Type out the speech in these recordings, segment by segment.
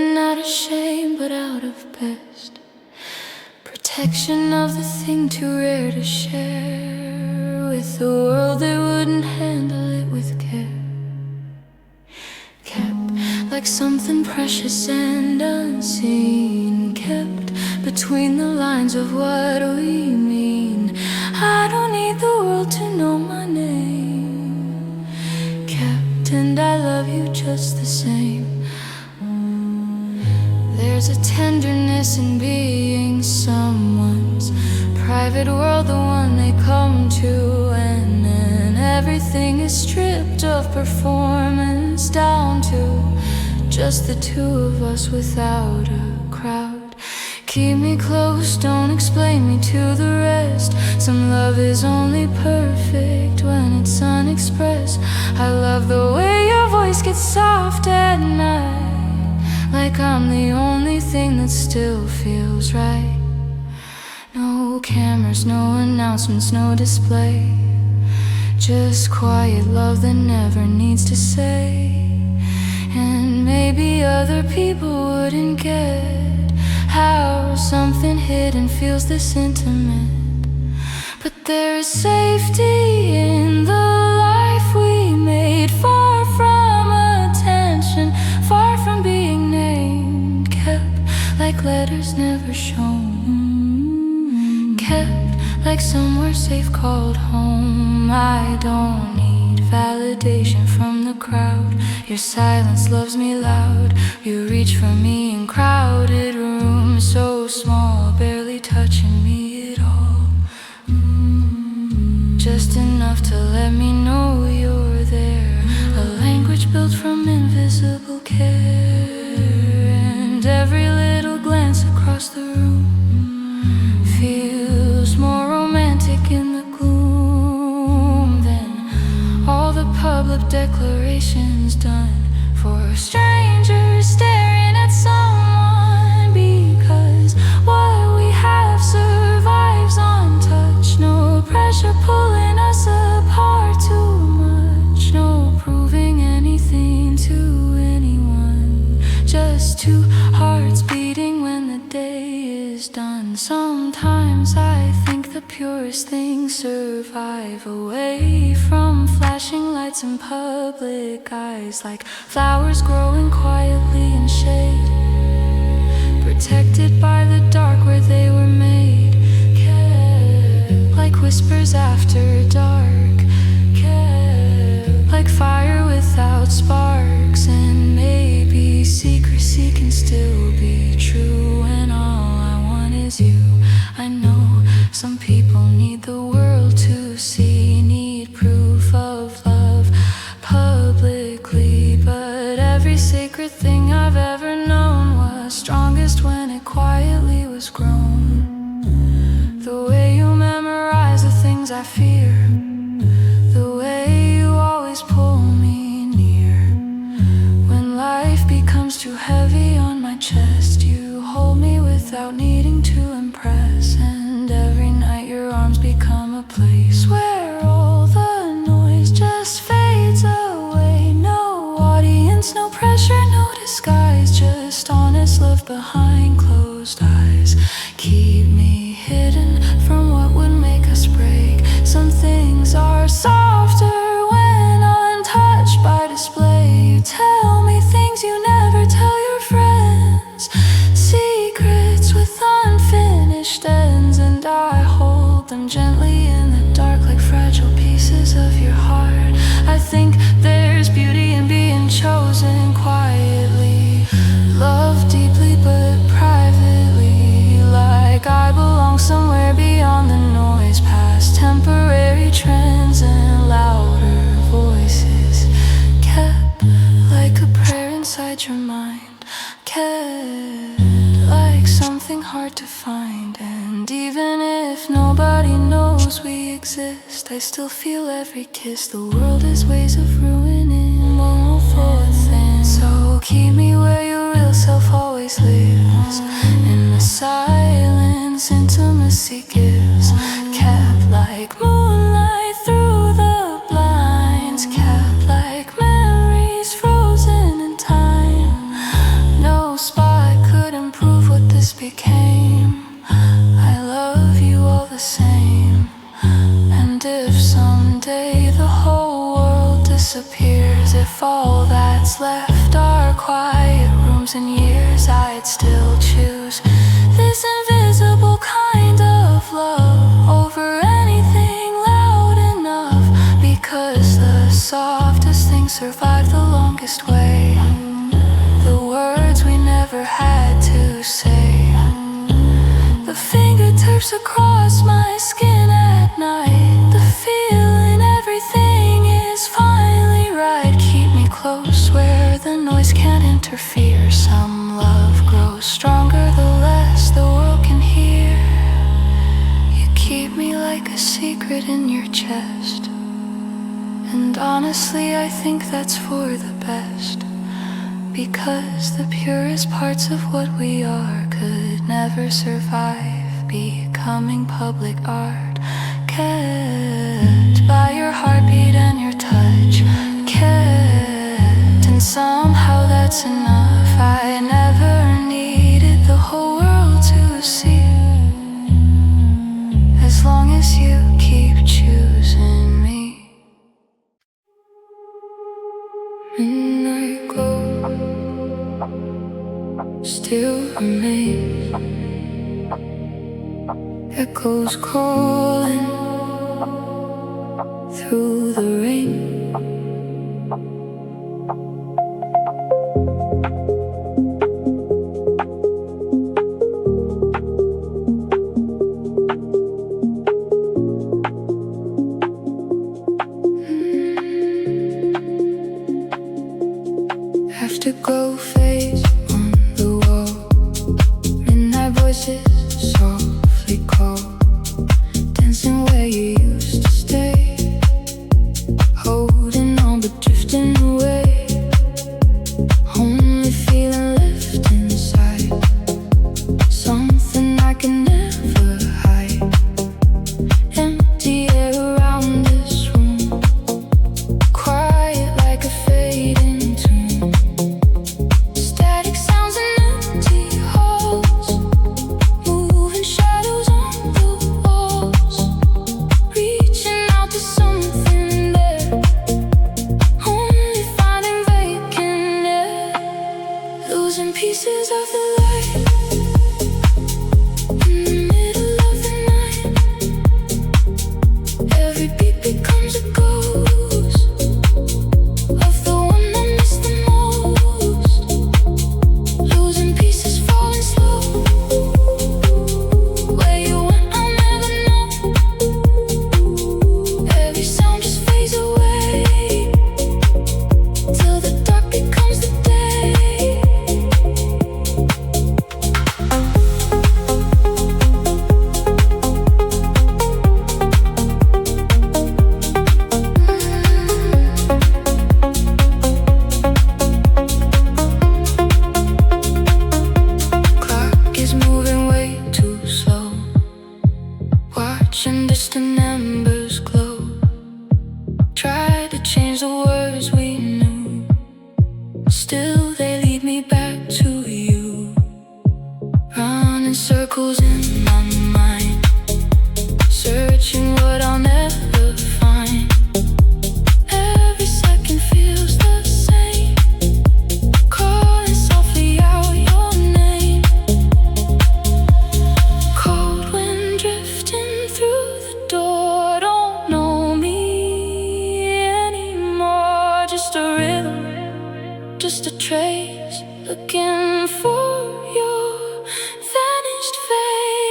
Living out of shame but out of best. Protection of the thing too rare to share with the world that wouldn't handle it with care. Kept like something precious and unseen, kept between the lines of what we mean. I don't need the world to know my name. Kept, and I love you just the same. There's a tenderness in being someone's private world, the one they come to, and then everything is stripped of performance, down to just the two of us without a crowd. Keep me close, don't explain me to the rest. Some love is only perfect when it's unexpressed. I love the way your voice gets soft at night, like I'm the only thing that still feels right. No cameras, no announcements, no display, just quiet love that never needs to say. And maybe other people wouldn't get how something hidden feels this intimate, but there is safety in the life we made, far from attention, far from being named. Kept like letters never shown, kept like somewhere safe called home. I don't need validation from the crowd. Your silence loves me loud. You reach for me in crowded rooms, so small, barely touching me at all. Just enough to let me know you're there. A language built from invisible care, and every little glance across the room feels more romantic in the gloom than all the public declarations done for strangers staring at someone, because what we have survives untouched. No pressure pulling us apart too much, no proving anything to anyone, just two hearts beating when the day is done. Sometimes I think the purest things survive away from flashing lights and public eyes, like flowers growing quietly in shade, protected by the dark where they were made. Kept like whispers after dark, kept like fire without sparks. And maybe secrecy can still be true when all I want is you. I know some people need the world to see, need proof of love publicly, but every sacred thing I've ever known was strongest when it quietly was grown. The way you memorize the things I fear, the way you always pull me near. When life becomes too heavy on my chest, you hold me without needing to impress. And every night your arms become a place where all the noise just fades away. No audience, no pressure, no disguise, just honest love behind closed eyes. Keep me hidden from what would make us break. Some things are softer when untouched by display. You tell me things you never tell your friends, secrets with unfinished ends, and I hold them gently in the dark like fragile pieces of your heart. I think there's beauty in being chosen quietly, love deeply but privately, like I belong somewhere beyond the noise, past temporary trends and louder voices. Kept like a prayer inside your mind, kept like something hard to find. And even if nobody knows we exist, I still feel every kiss. The world has ways of ruining one for a thing, so keep me where your real self always lives. In the silence, intimacy gives. Kept like moonlight through the blinds, kept like memories frozen in time. No spark left our quiet rooms and years, I'd still choose this invisible kind of love over anything loud enough, because the softest things survive the longest way. The words we never had to say, the fingertips across my skin at night, the feeling everything is finally right. Keep me close where the noise can't interfere. Some love grows stronger the less the world can hear. You keep me like a secret in your chest, and honestly I think that's for the best, because the purest parts of what we are could never survive becoming public art. Kept by your heartbeat and your touch, kept, and somehow that's enough. I never needed the whole world to see, as long as you keep choosing me. Midnight glow still remains, echoes calling through the rain. Afterglow fades on the wall, midnight voices softly call, dancing where you used to stay, holding on but drifting away, only feeling left inside, something I can never hide. Empty air around this room, quiet like a fading tune, static sounds and empty halls, moving shadows on the walls, reaching out to something there, only finding vacant air, losing pieces of the light in the middle of the night. Every beat becomes a ghost of the one I miss the most, losing pieces, falling slow. Where you went I'll never know. Every sound just fades away, till the dark becomes the day. Clock is moving way too slow, watching distant embers glow. Tried to change the words we knew, still they lead me back to you. Running circles in my mind, searching what I'll never find. Every second feels the same, calling softly out your name. Cold wind drifting through the door, don't know me anymore. Just a rhythm, just a trace, looking for your vanished face.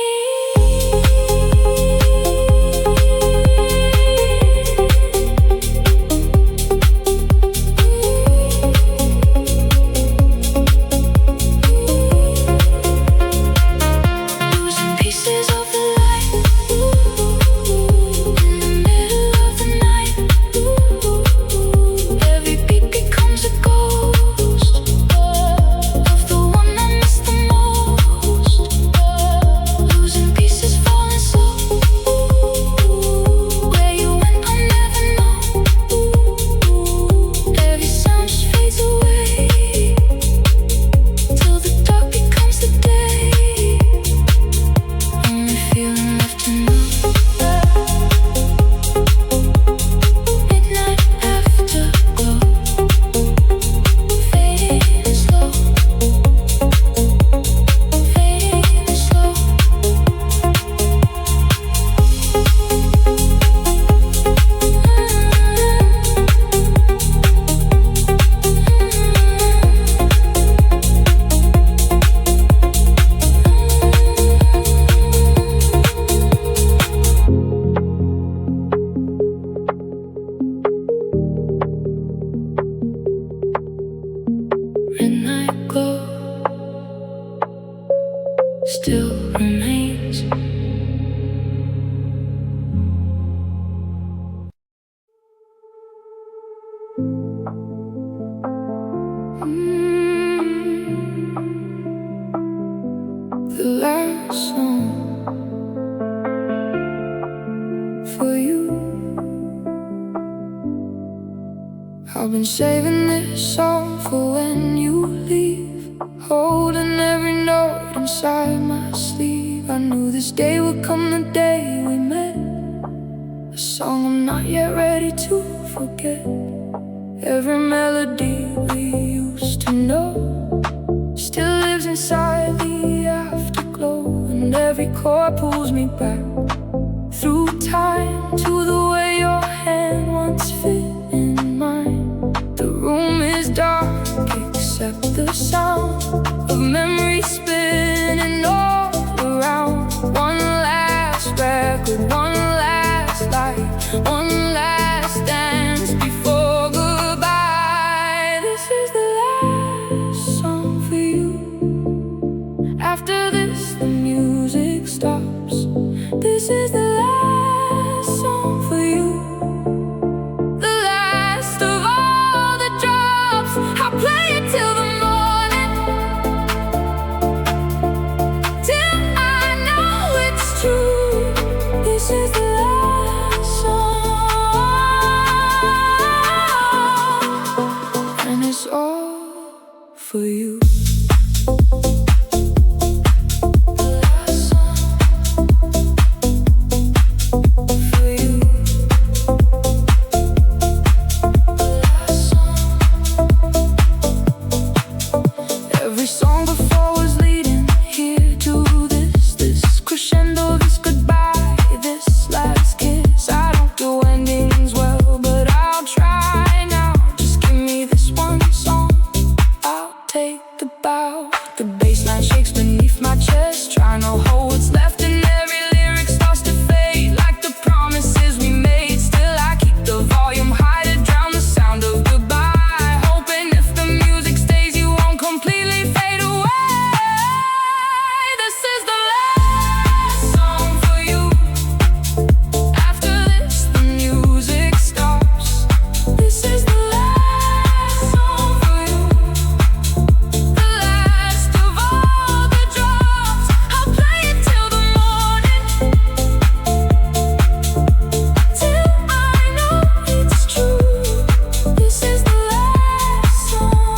still remains. The last song for you. I've been saving this song for when you leave, holding every note inside my sleeve. I knew this day would come, the day we met. A song I'm not yet ready to forget. Every melody we used to know still lives inside the afterglow, and every chord pulls me back through time to the way your hand once fit in mine. The room is dark except the sound of memory spinning all around. One last record, one last light, one last dance before goodbye. This is the last song for you. After this the music stops. This is the last song for you. The last of all the drops. I'll play it till the morning, till I know it's true. This is the last song, and it's all for you. Every song before was leading here to this crescendo, this goodbye, this last kiss. I don't do endings well, but I'll try now. Just give me this one song, I'll take the bow. The bassline shakes beneath my chest, trying to hold what's left, and every lyric starts to fade like the promises we made. Still I keep the volume high to drown the sound of goodbye, hoping if the music stays you won't completely fade away. This is the last song for you. After this the music stops. This is the last song for you. The last of all the drops. I'll play it till the morning, till I know it's true. This is the last song,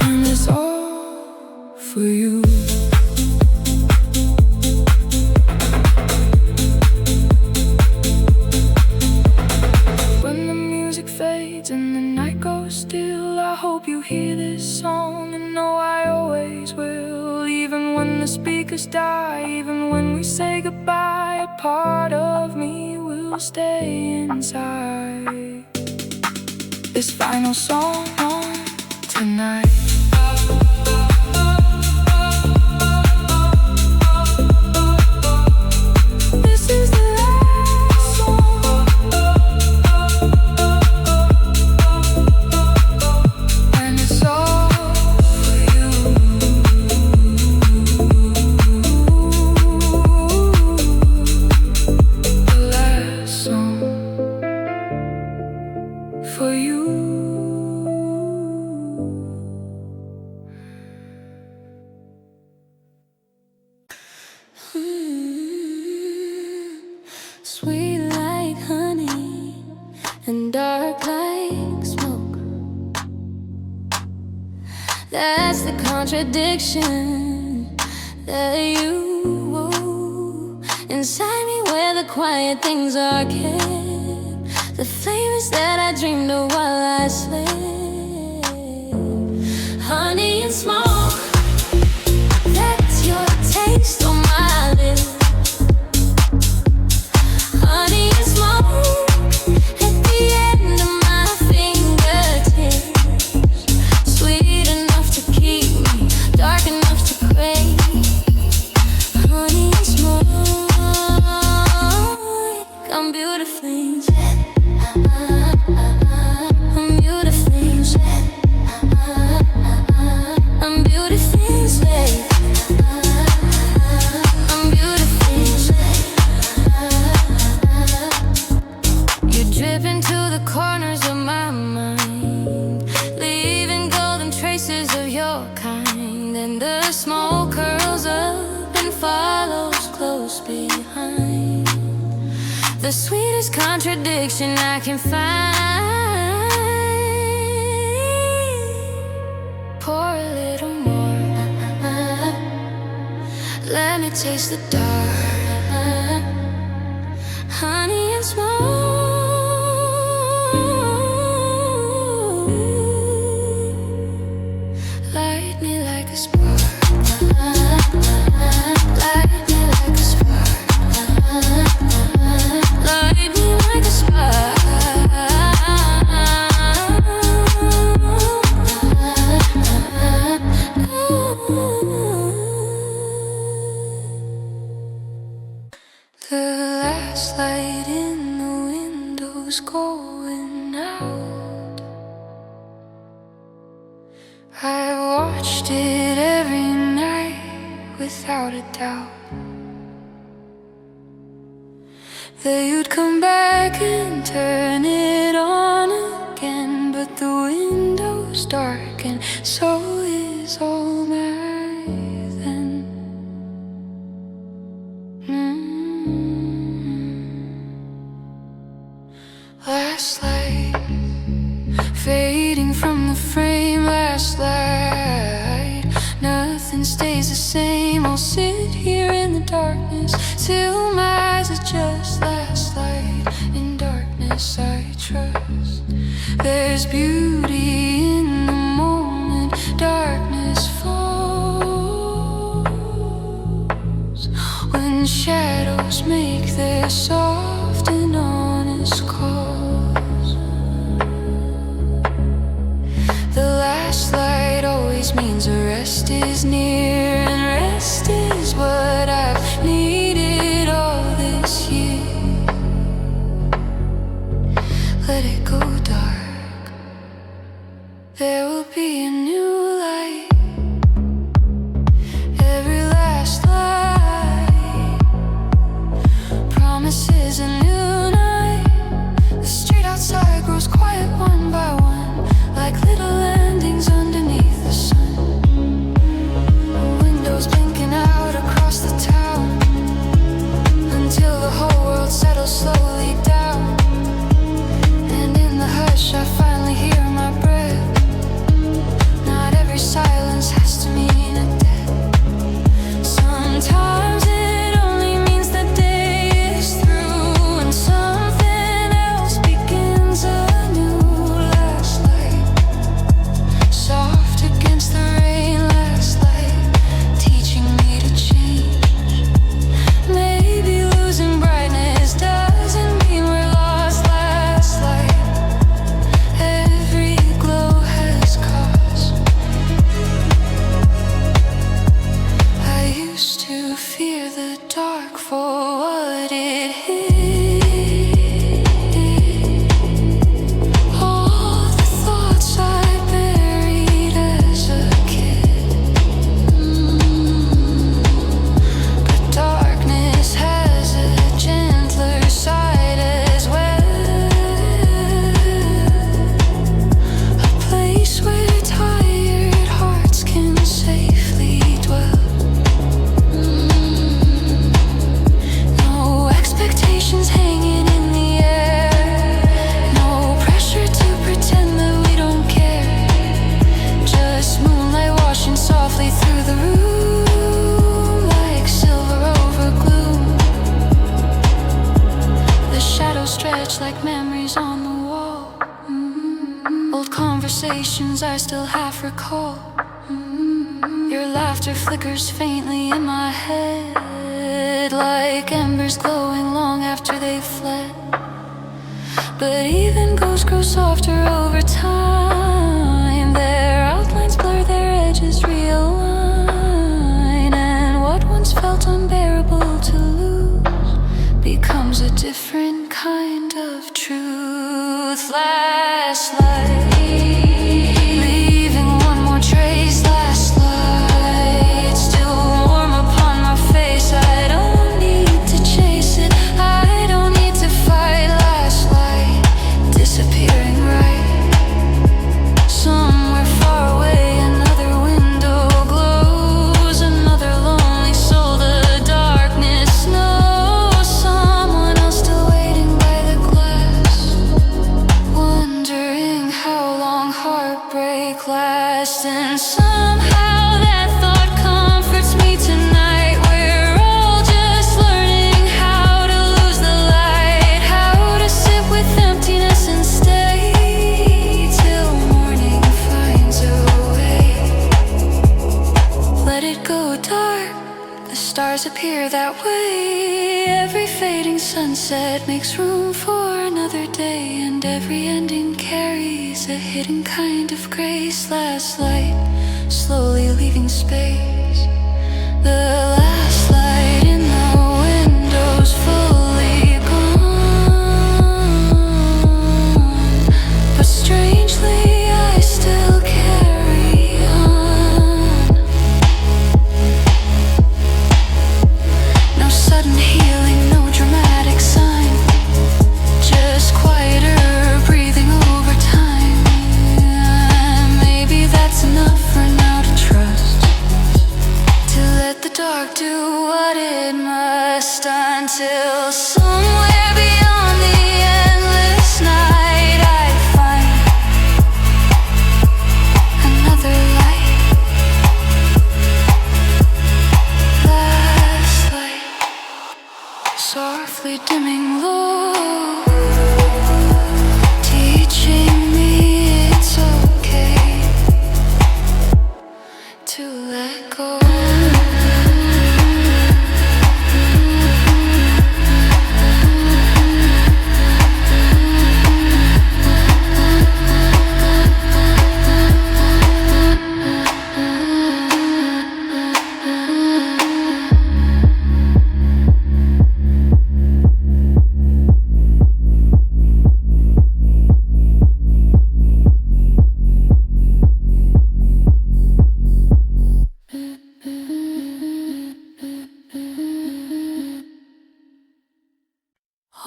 and it's all for you. When the music fades and the night goes still, I hope you hear this song and know I always will. Even when the speakers die, even when we say goodbye, a part of me will stay inside. This final song tonight. This is the last song, and it's all for you. The last song for you. Sweet like honey and dark like smoke. That's the contradiction that you wove inside me, where the quiet things are kept. The flavors that I dreamed of while I slept. Honey and smoke, that's your taste on my lips. Honey and smoke at the end of my fingertips. Sweet enough to keep me, dark enough to crave. Honey and smoke, I'm beautifully, I'm beautifully, smoke curls up and follows close behind. The sweetest contradiction I can find. Pour a little more. Let me taste the dark. Honey and smoke. Light me like a spark. Light me like a spark. Light me like a spark. The last light in the window's going out. I watched it every night without a doubt that you'd come back and turn it on again. But the window's dark and so is all my then. Last light fading from the frame. Last light, nothing stays the same. I'll sit here in the darkness till my eyes adjust. Last light, in darkness I trust. There's beauty in the moment darkness falls, when shadows make their soft and honest calls. The last light always means a rest is near, and rest is what I've needed all this year. Let it go dark. There will be a new light. Every last light promises a new night. The street outside grows quiet one by one, like little landings underneath the sun. Windows blinking out across the town, until the whole world settles slowly down. And in the hush I finally hear my breath. Not every silence has to mean a death. Sometimes it only means the day is through, and something else begins anew. Last light, soft against the rain. Last light, teaching me to change. Maybe losing brightness doesn't mean we're lost. Last light, every glow has cause. I used to fear the dark for what it hid. All the thoughts I buried as a kid. But darkness has a gentler side as well. A place where tired hearts can safely dwell. No expectations hanging in the air. No pressure to pretend that we don't care. Just moonlight washing softly through the room, like silver over gloom. The shadows stretch like memories on the wall. Old conversations I still half recall. Your laughter flickers faintly in my head, like embers glowing long after they've fled. But even ghosts grow softer over time. Their outlines blur, their edges realign, and what once felt unbearable to lose becomes a different kind of truth. Flashlight, leaving one more trace. Last light, still warm upon my face. I don't need to chase it, I don't need to fight. Last light, disappearing right flashed, and somehow that thought comforts me tonight. We're all just learning how to lose the light, how to sit with emptiness and stay till morning finds a way. Let it go dark, the stars appear that way. Every fading sunset makes room for another day, and every ending carries a hidden kind of grace. Last light slowly leaving space, the last light in the window's fully gone, but strangely I still carry on. No sudden healing, no dramatic sign, just quieter breathing over time. Maybe that's enough for now to trust, to let the dark do what it must, until somewhere beyond the endless night I find another light. Last light, softly dimming low, teaching me it's okay to let go.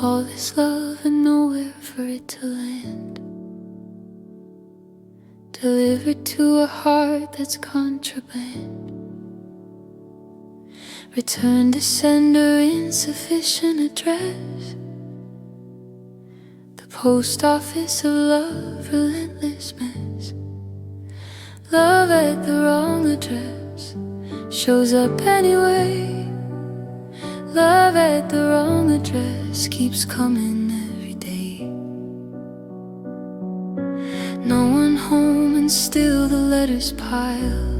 All this love and nowhere for it to land, delivered to a heart that's contraband. Return to sender, insufficient address. The post office of love, relentless mess. Love at the wrong address shows up anyway. Love at the wrong address keeps coming every day. No one home and still the letters pile.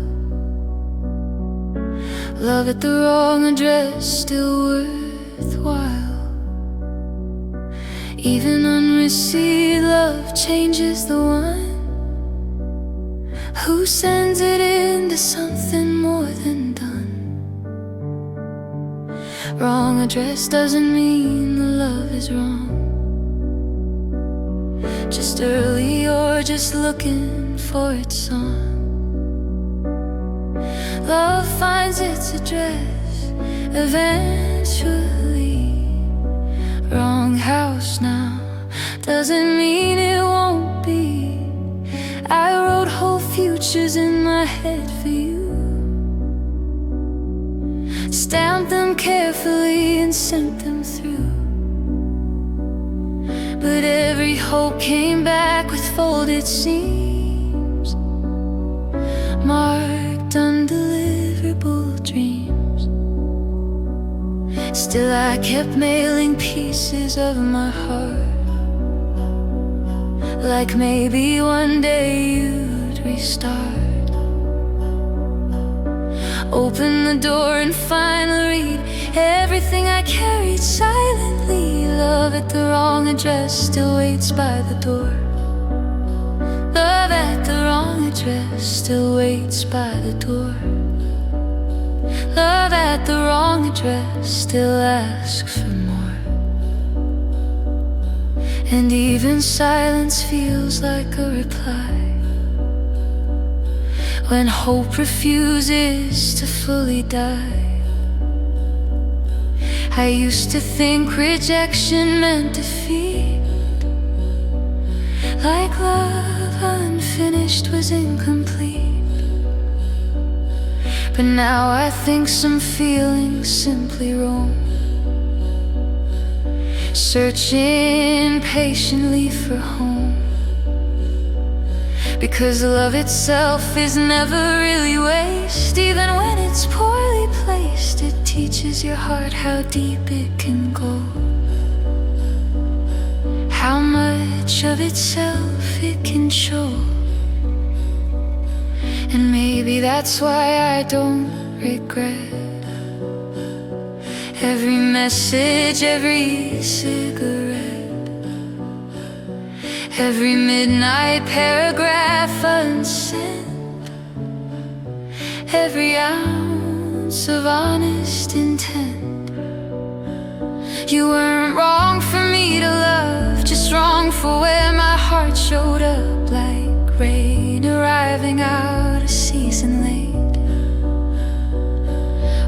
Love at the wrong address still worthwhile. Even unreceived love changes the one who sends it into something more than done. Wrong address doesn't mean the love is wrong, just early or just looking for its song. Love finds its address eventually. Wrong house now doesn't mean it won't be. I wrote whole futures in my head for you, stamped them carefully and sent them through. But every hope came back with folded seams, marked undeliverable dreams. Still I kept mailing pieces of my heart, like maybe one day you'd restart. Open the door and finally read everything I carried silently. Love at the wrong address still waits by the door. Love at the wrong address still waits by the door. Love at the wrong address still asks for more. And even silence feels like a reply when hope refuses to fully die. I used to think rejection meant defeat, like love unfinished was incomplete. But now I think some feelings simply roam, searching patiently for home. Because love itself is never really waste. Even when it's poorly placed, it teaches your heart how deep it can go, how much of itself it can show. And maybe that's why I don't regret every message, every cigarette, every midnight paragraph unsent, every ounce of honest intent. You weren't wrong for me to love, just wrong for where my heart showed up like rain arriving out a season late,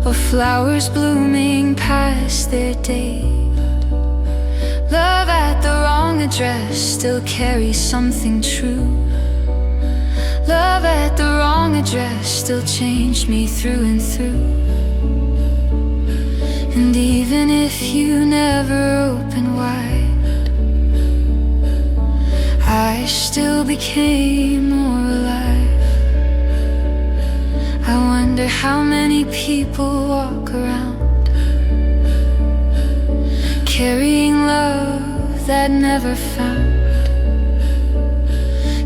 or flowers blooming past their date. Love at the wrong address still carries something true. Love at the wrong address still changed me through and through. And even if you never open wide, I still became more alive. I wonder how many people walk around carrying love that never found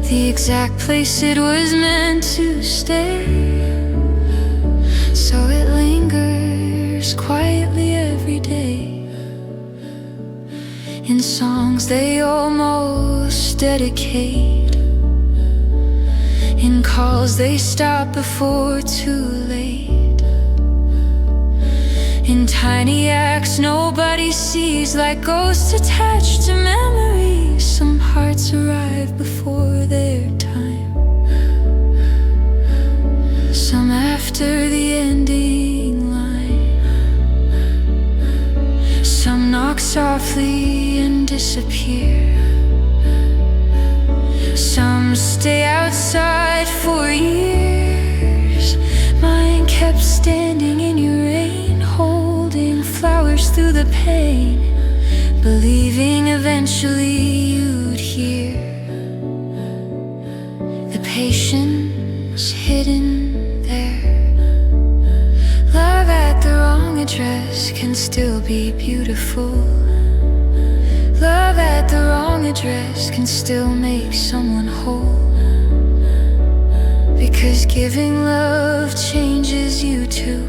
the exact place it was meant to stay. So it lingers quietly every day, in songs they almost dedicate, in calls they stop before too late, in tiny acts nobody sees, like ghosts attached to memories. Some hearts arrive before their time, some after the ending line, some knock softly and disappear, some stay outside for years. Mine kept standing in your rain, holding flowers through the pain, believing eventually you'd hear the patience hidden there. Love at the wrong address can still be beautiful. Love at the wrong address can still make someone whole, because giving love changes you too,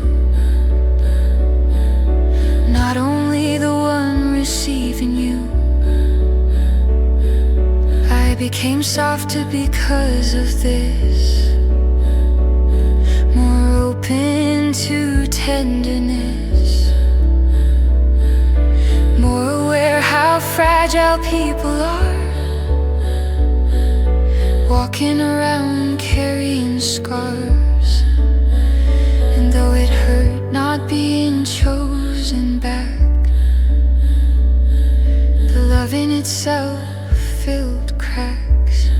not only the one receiving you. I became softer because of this, more open to tenderness, more aware how fragile people are, walking around carrying scars. And though it hurt not being chosen back, the love in itself filled cracks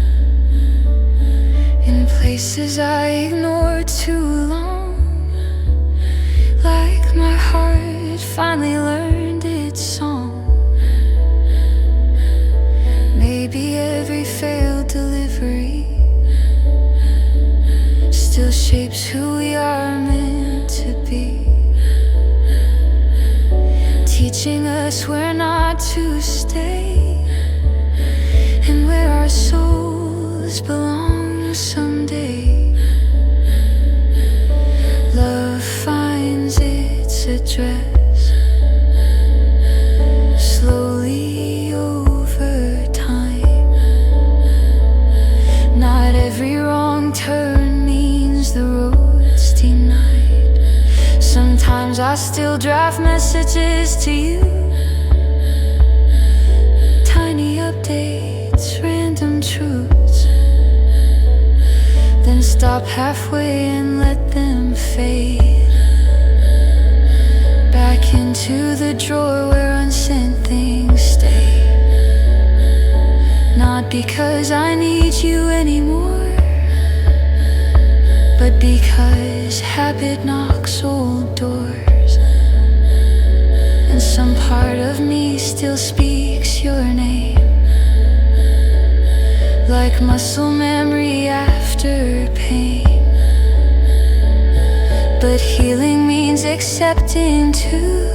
in places I ignored too long, like my heart finally learned its song. Maybe every failed delivery still shapes who we are meant to be, teaching us where not to stay and where our souls belong someday. Love finds its address slowly over time. Not every wrong turn means the road's denied. Sometimes I still draft messages to you, tiny updates, random truths, then stop halfway and let them fade back into the drawer where unsent things stay. Not because I need you anymore, but because habit knocks old doors, and some part of me still speaks your name like muscle memory after pain. But healing means accepting too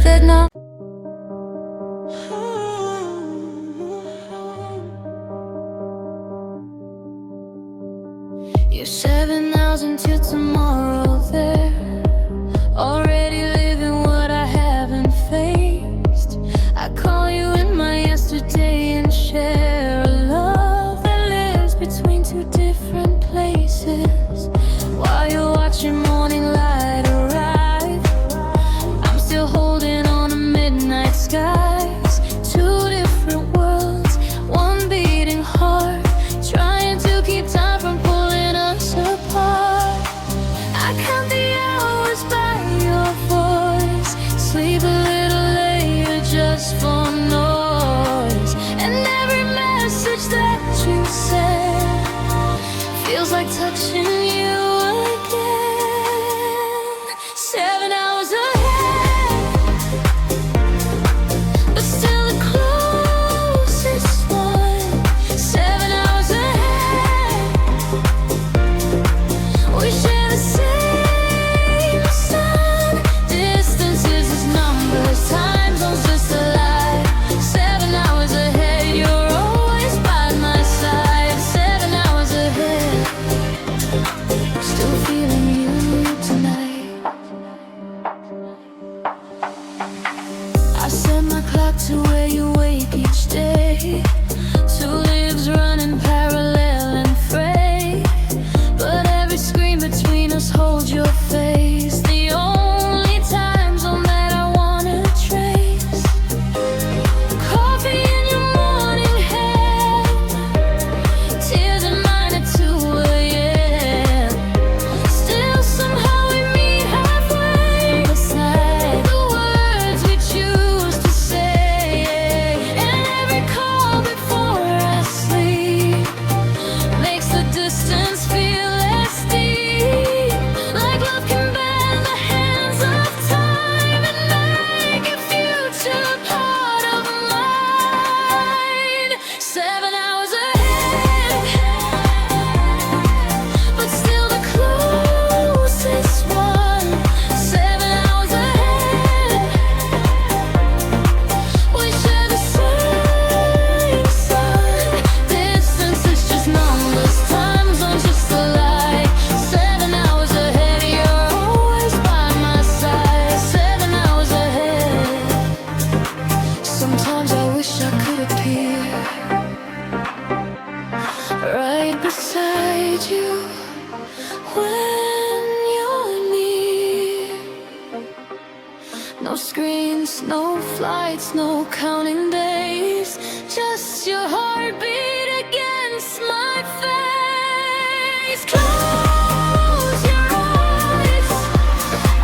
that not you're 7,000 till tomorrow there, already living what I haven't faced. I call you in my yesterday and share a love that lives between two different places. While you're watching morning light arrive, I'm still holding on to midnight skies. Two different worlds, one beating heart, trying to keep time from pulling us apart. I count the hours by your voice, sleep a little later just for noise. And every message that you send feels like touching you again. 7 hours ahead, but still the closest one. 7 hours ahead, we share the same sun. Distances is numbers, time zones just a lie. 7 hours ahead, you're always by my side. 7 hours ahead, still feeling you tonight. I set my clock to where you wake each day. Two lives running parallel and fray, but every screen between us holds your face. The only time zone that I wanna trace. Coffee in your morning hair, tears in mine at 2 a.m. Still somehow we meet halfway. Beside the words we choose to say, and every call before I sleep makes the distance feel less deep. Like love can bend the hands of time and make a future part of mine. 7 hours ahead, but still the closest one. 7 hours ahead, we share the same sun. Distance is just numbers, time zones just a lie. 7 hours ahead, you're always by my side. 7 hours ahead. Sometimes I wish I could appear right beside you when you're near. No screens, no flights, no counting days, just your heartbeat against my face. Close your eyes,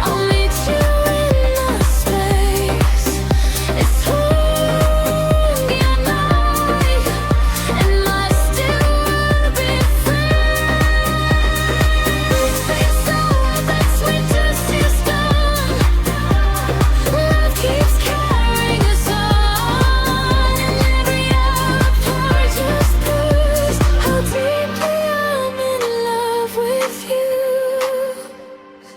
I'll meet you in the space. It's long your night, and I still wanna be free. It's all that sweet just is gone. Love keeps carrying us on, and every hour apart just proves how deeply I'm in love with you.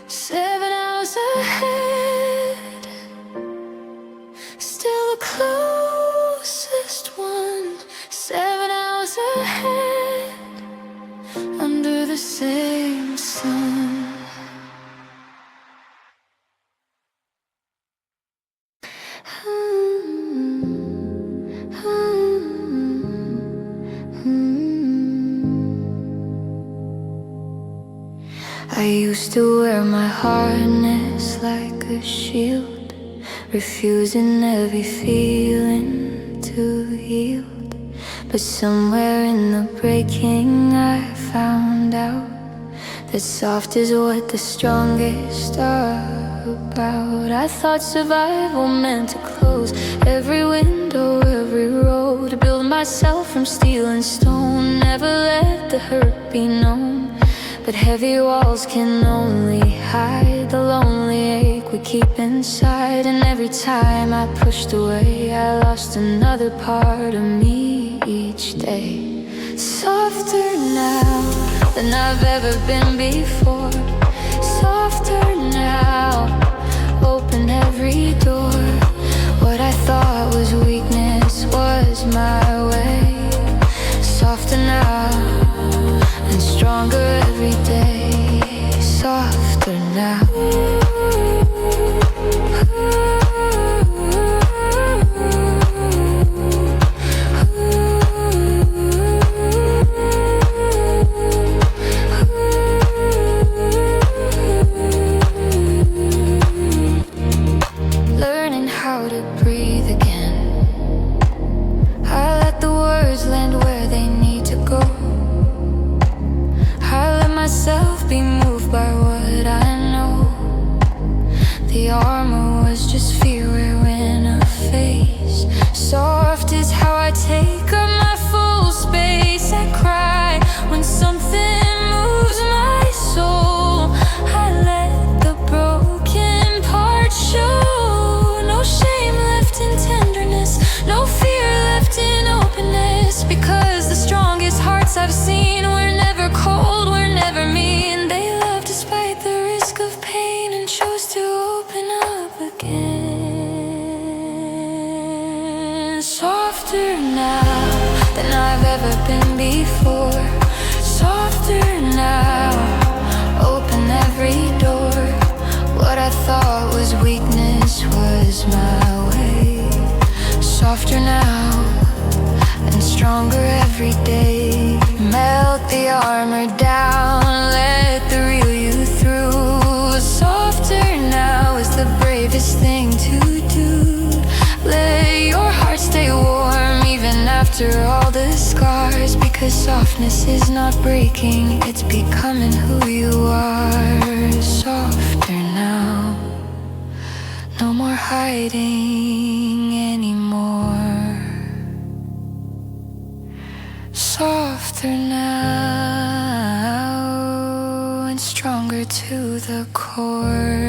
7 hours ahead, still the closest one. 7 hours ahead, under the same sun. I used to wear my harness like a shield, refusing every feeling to yield. But somewhere in the breaking I found out that soft is what the strongest are about. I thought survival meant to close every window, every road, to build myself from steel and stone, never let the hurt be known. But heavy walls can only hide the lonely ache we keep inside. And every time I pushed away, I lost another part of me. each day. Softer now than I've ever been before. Softer now, open every door. What I thought was weakness was my way. Softer now and stronger every day. Softer now. Be moved by what I know. The armor was just fear wearing a face. Soft is how I take up my full space. I cry when something moves my soul. I let the broken parts show. No shame left in tenderness, no fear left in openness. Because the strongest hearts I've seen were never cold, were never mean. Softer now than I've ever been before. Softer now, open every door. What I thought was weakness was my way. Softer now and stronger every day. Melt the armor down, let the real you through. Softer now is the bravest thing to do. Let your heart stay warm even after all the scars. Because softness is not breaking, it's becoming who you are. Softer now, no more hiding anymore. Softer now and stronger to the core.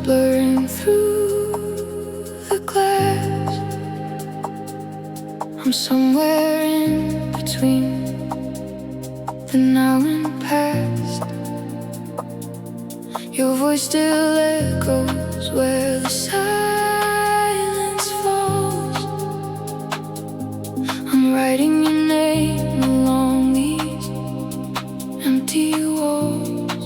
Blurring through the glass, I'm somewhere in between the now and past. Your voice still echoes where the silence falls. I'm writing your name along these empty walls.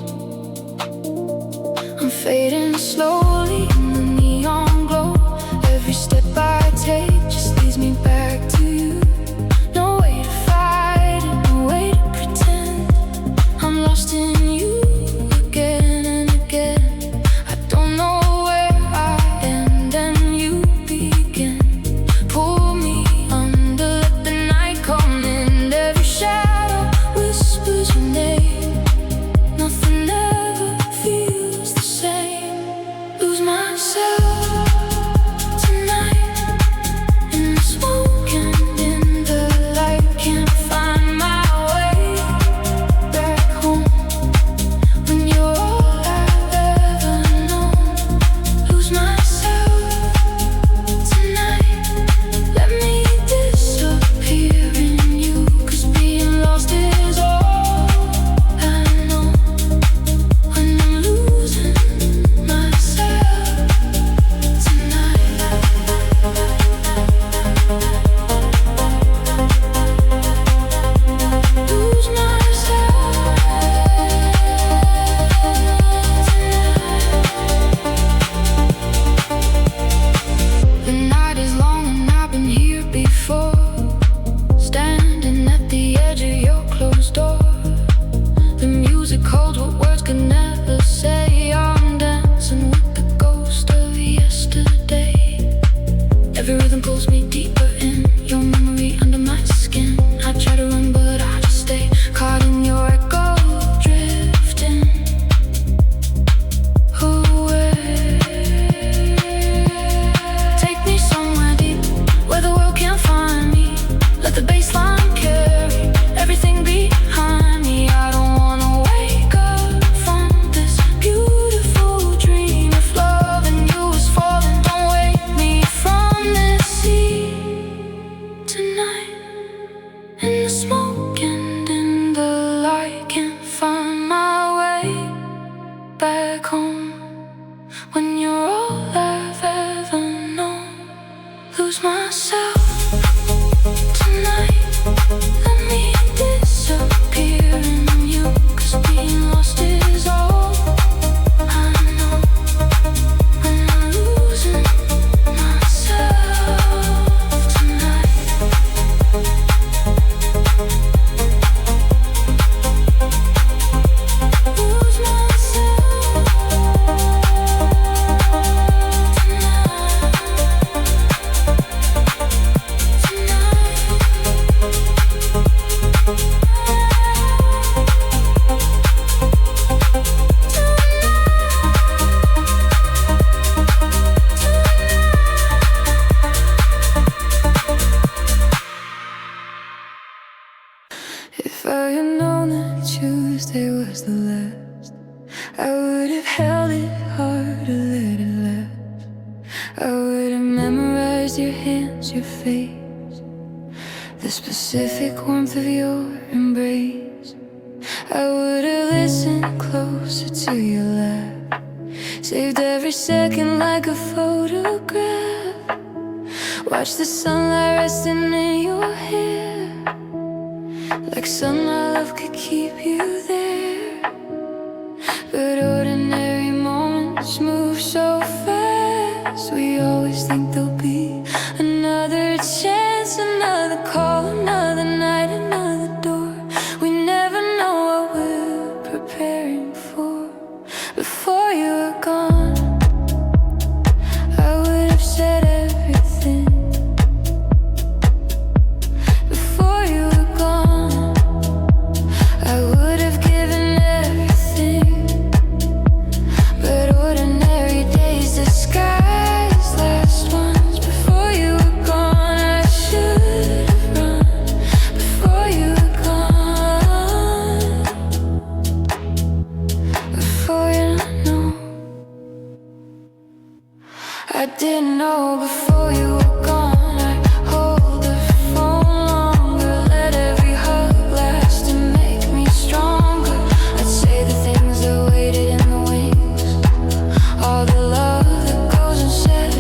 I'm fading slowly in the neon glow. Every step I take just leads me back to you. No way to fight it, no way to pretend. I'm lost in you again and again. I don't know where I end and you begin. Pull me under, let the night come in. Every shadow whispers your name. Nothing ever feels the same. back home when you're all I've ever known. Lose myself tonight, let me disappear in you, 'cause being lost is all I know. When I'm losing myself tonight. Lose myself If I had known that Tuesday was the last, I would have held it hard to let it last. I would have memorized your hands, your face, the specific warmth of your embrace. I would have listened closer to your laugh, saved every second like a photograph. Watch the sunlight resting in your hair, like sun my love could keep you there. But ordinary moments move so fast. We always think there'll be another chance, another call, another night, another door. We never know what we're preparing for. Before you were gone, I would have said everything. Before you were gone, I would have given everything. But ordinary days disguise last ones. Before you were gone, I should have run. Before you were gone, before you know, I didn't know before you were gone. I hold the phone longer, let every hug last and make me stronger. I'd say the things that waited in the wings, all the love that goes unsaid,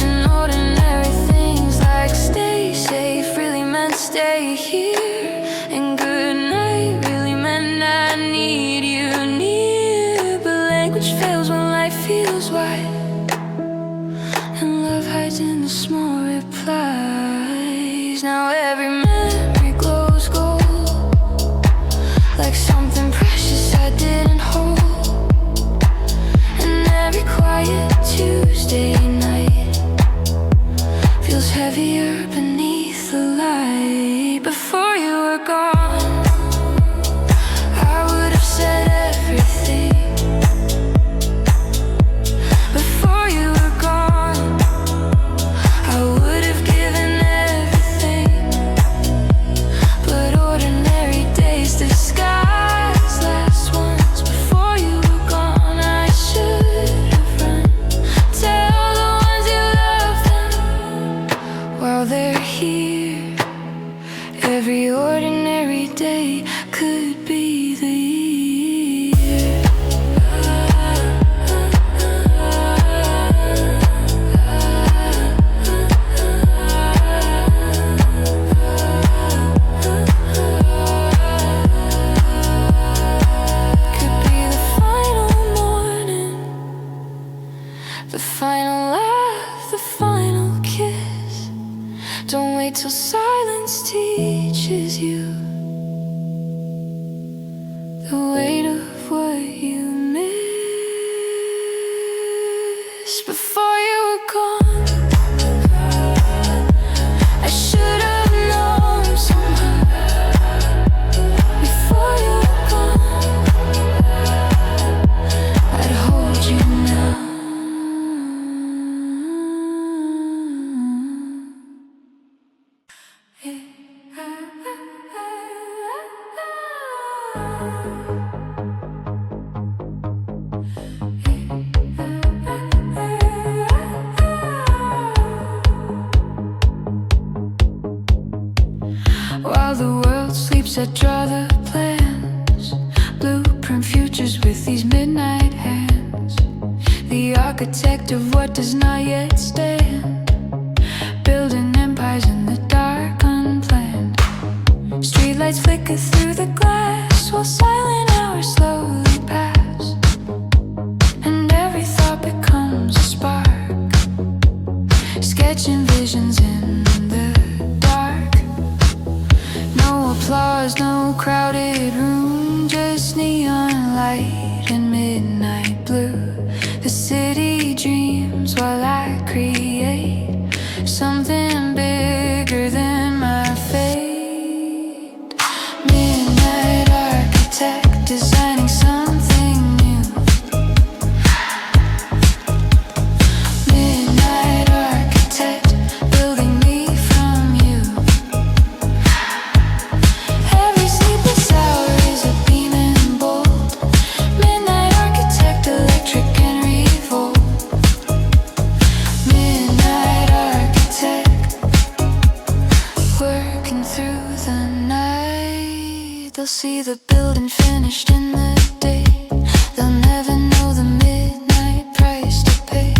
and ordinary things like stay safe really meant stay here, and good night really meant I need you near. But language fails when life feels wide, and love hides in the small replies. Now every memory glows gold, like something precious I didn't hold. And every quiet Tuesday night feels heavier beneath the light. Before you were gone, I would have said everything. Before you were gone, I would have given everything. But ordinary days disguise last ones. Before you were gone, I should have run. Tell the ones you love them while they're here. Every ordinary day could be the year. Could be the final morning, the final laugh, the final kiss. Don't wait till silence teaches you the weight of what you miss. Before you were gone, I should have known somehow. Before you were gone, I'd hold you now. While the world sleeps, I draw the plans, blueprint futures with these midnight hands. architect of what does not yet stand, building empires in the dark, unplanned. Streetlights flicker through the glass while silent hours slowly pass, and every thought becomes a spark, sketching visions in the dark. No applause, no crowded room, just neon light and midnight blue. The city dreams while I create something bigger than my fate. Midnight architect designing something new. Midnight architect building me from you. Every sleepless hour is a beam and bolt. Midnight architect, electric and revolt. Midnight architect, working through the night. They'll see the building finished in the day. They'll never know the midnight price to pay.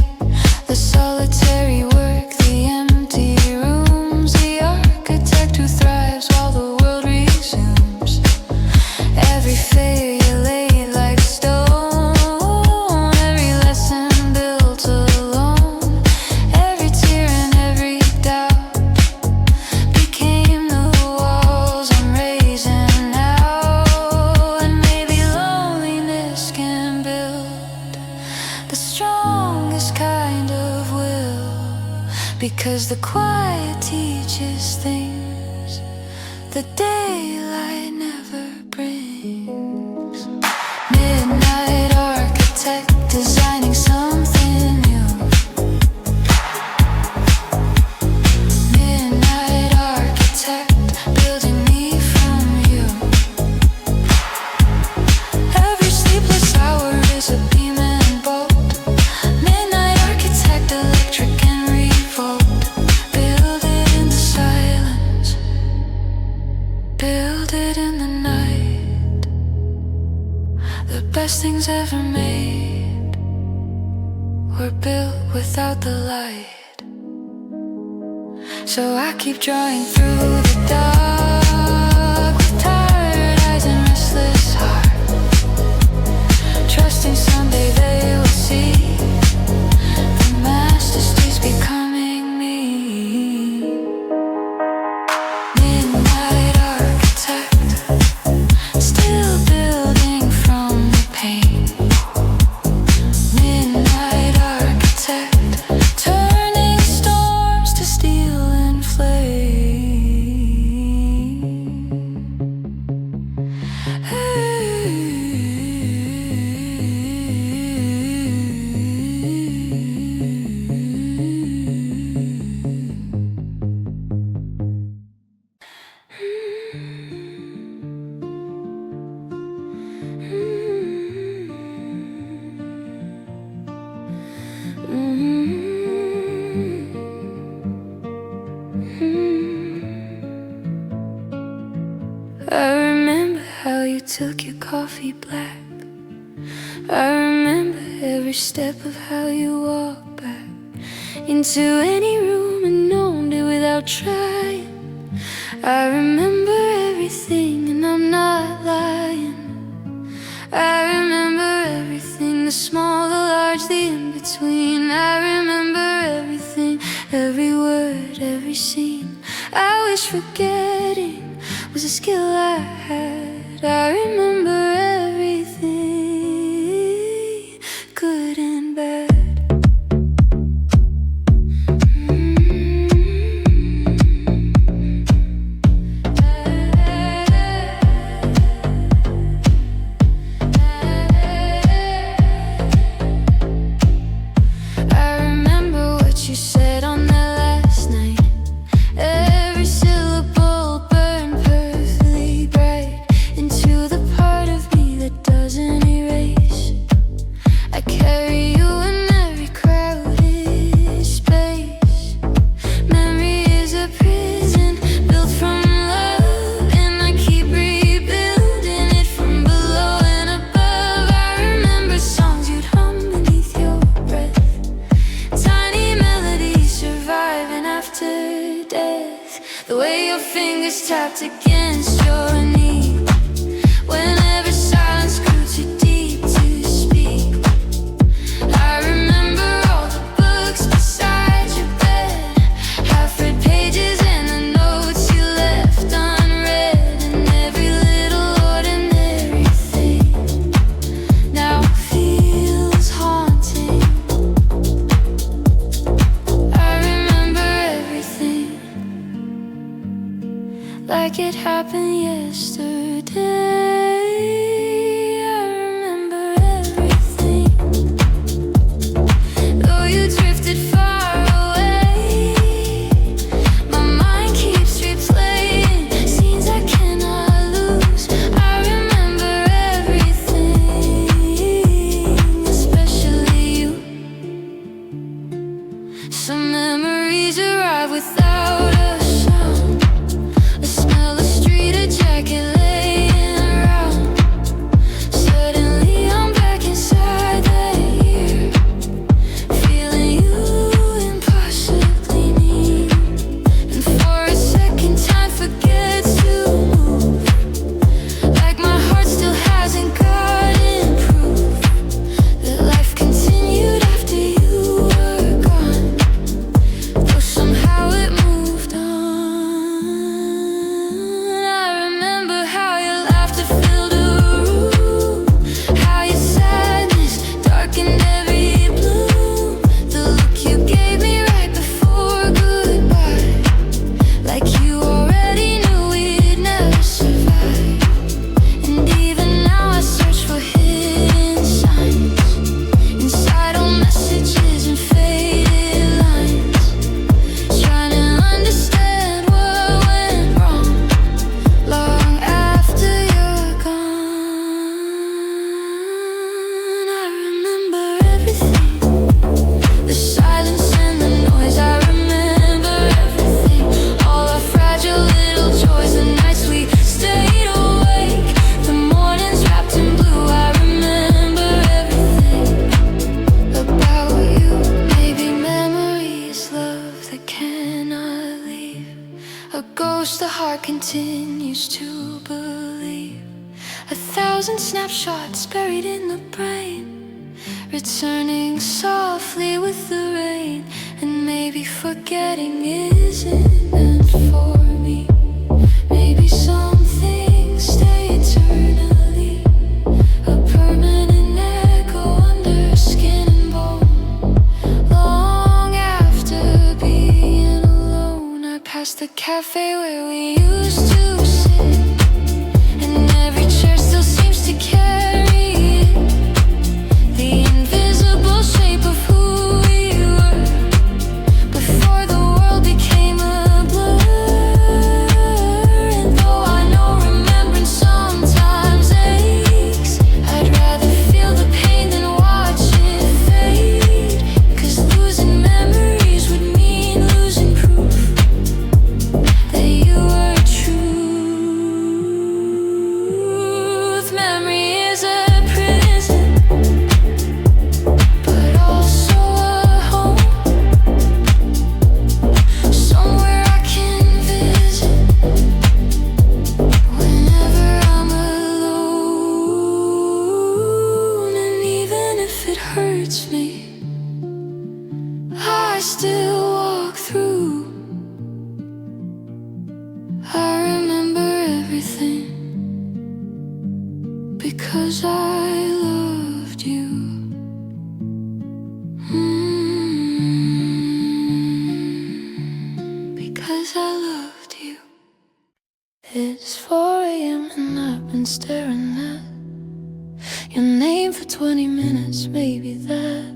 The solitary work, the empty rooms, the architect who thrives while the world resumes. Every failure laid like stone, every lesson built alone, every tear and every doubt became the walls I'm raising now. And maybe loneliness can build the strongest kind of will, because the quiet teaches things the daylight never brings. Midnight architect designing something new. Midnight architect building me from you. Every sleepless hour is a beam and bolt. Midnight architect, electric and revolt. Build it in the silence, build it in the night. The best things ever made were built without the light. So I keep drawing through the dark with tired eyes and restless heart, trusting someday they will see the masterpiece becoming me. Midnight architect, still building from the pain. Midnight architect, turning storms to steel and flame. I remember how you took your coffee black. I remember every step of how you walked back into any room and owned it without trying. I remember everything and I'm not lying. I remember everything, the small, the large, the in-between. I remember everything, every word, every scene. I wish forgetting was a skill I had. I remember everything, good and bad. I remember what you said on that last night. Every syllable burned perfectly bright into the part of me trapped against your knee. Whenever silence grew too deep to speak, I remember all the books beside your bed, half-read pages and the notes you left unread, and every little ordinary thing now feels haunting. I remember everything like it happened yesterday. I remember everything, though you drifted far away. My mind keeps replaying scenes I cannot lose. I remember everything, especially you. Some memories arrive without a sound, a smell, a street, a jacket laying around. Suddenly I'm back inside that year, feeling you impossibly near. And for a second time forgets to move, like my heart still hasn't gotten proof that life continued after you were gone, though somehow it moved on. I remember how your laughter filled a room, how your sadness darkened every bloom, the look you gave me right before goodbye, like you already knew we'd never survive. And even now I search for hidden signs inside old messages and faded lines, trying to understand what went wrong long after you're gone. I remember everything, the silence and the noise. I remember everything, all our fragile little joys, the nights we stayed awake, the mornings wrapped in blue. I remember everything about you. Maybe memory is love that cannot leave, a ghost the heart continues to believe, 1,000 snapshots buried in the brain, returning softly with the rain. And maybe forgetting isn't meant for me, maybe some things stay eternally, a permanent echo under skin and bone. Long after being alone, I pass the cafe where we used to sit, and every chair still seems to carry it, the invisible shape of who we were before the world became a blur. And though I know remembrance sometimes aches, I'd rather feel the pain than watch it fade, 'cause losing memories would mean losing proof that you were truth. Memory is a prison, but also a home, somewhere I can visit whenever I'm alone. And even if it hurts me, I still walk through. I remember everything because I loved you. Because I loved you. It's 4 a.m. and I've been staring at your name for 20 minutes, maybe that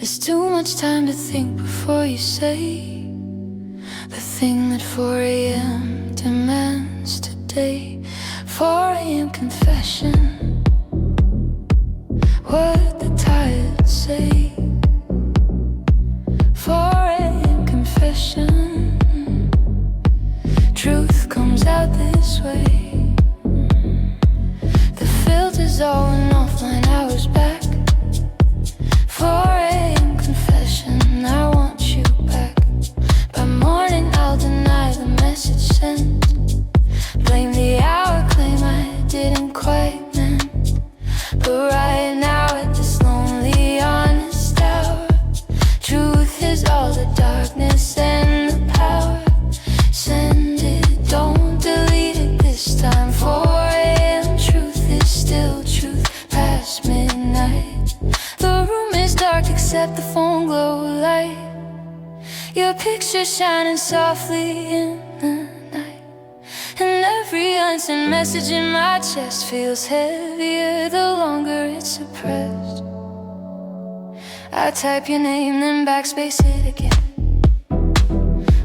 is too much time to think before you say the thing that 4 a.m. demands today. 4 a.m. confession, what the tired say. 4 a.m. confession, truth comes out this way. The filter's all went offline hours back. 4 a.m. confession, I want you back. By morning I'll deny the message sent. except the phone glow light. Your picture shining softly in the night, and every unsent message in my chest feels heavier the longer it's suppressed. I type your name, then backspace it again,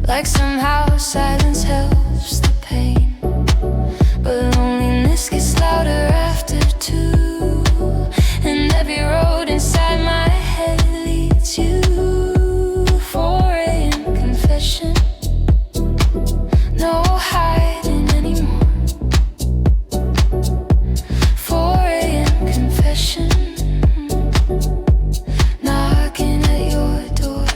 like somehow silence helps the pain. But loneliness gets louder after 2, and every road inside my head leads you. 4 a.m. confession, no hiding anymore. 4 a.m. confession, knocking at your door.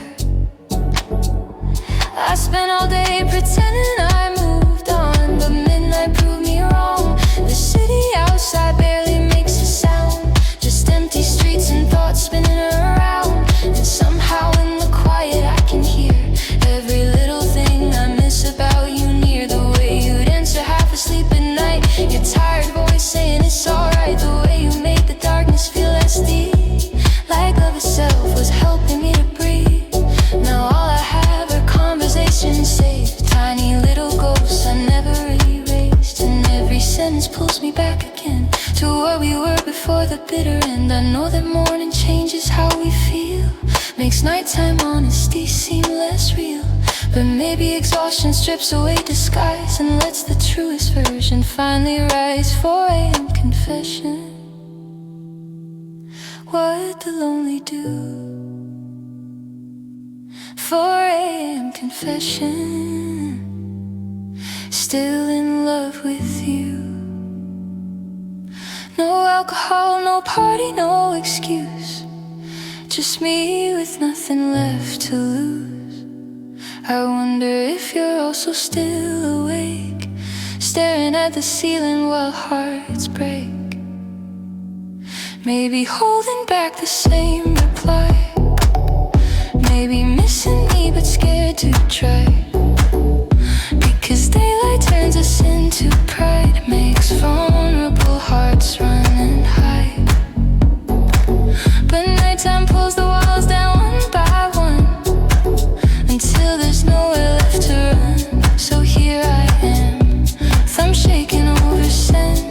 I spent all day pretending I moved on, but midnight proved me wrong. The city outside barely makes a sound, just empty streets and thoughts spinning around. And somehow in the quiet I can hear every little thing I miss about you near. The way you'd answer half asleep at night, your tired voice saying it's alright. The way you made the darkness feel less deep, like love itself was helping me to breathe. Now all I have are conversations saved, tiny little ghosts I never erased. And every sentence pulls me back again to where we were before the bitter end. I know that morning changes how we feel, makes nighttime honesty seem less real. But maybe exhaustion strips away disguise and lets the truest version finally rise. 4 a.m. confession, what the lonely do. 4 a.m. confession, still in love with you. No alcohol, no party, no excuse, just me with nothing left to lose. I wonder if you're also still awake, staring at the ceiling while hearts break. Maybe holding back the same reply, maybe missing me but scared to try. Because daylight turns us into pride, makes vulnerable hearts run and hide. But nighttime pulls the walls down one by one, until there's nowhere left to run. So here I am, thumb shaking over send.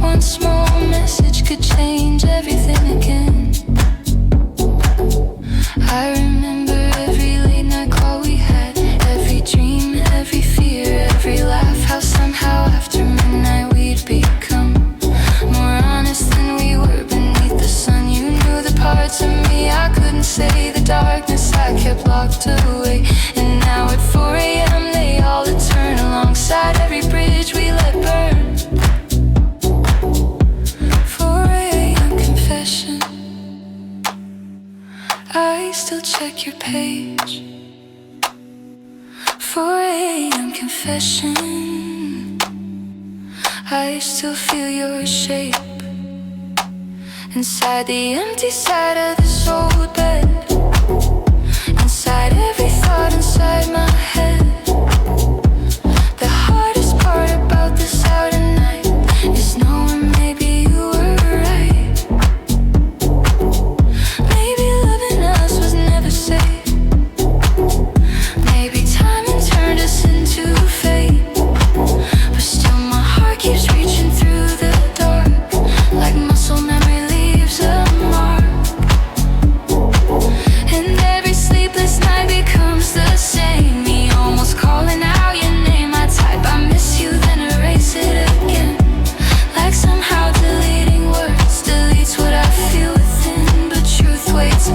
One small message could change everything again. I remember every late night call we had, every dream, every fear, every laugh. How somehow after midnight we'd become more honest than we were beneath the sun. You knew the parts of me I couldn't say, the darkness I kept locked away. And now at 4 a.m. they all return alongside every bridge we let burn. 4 a.m. confession, I still check your page. 4 a.m. confession, I still feel your shape inside the empty side of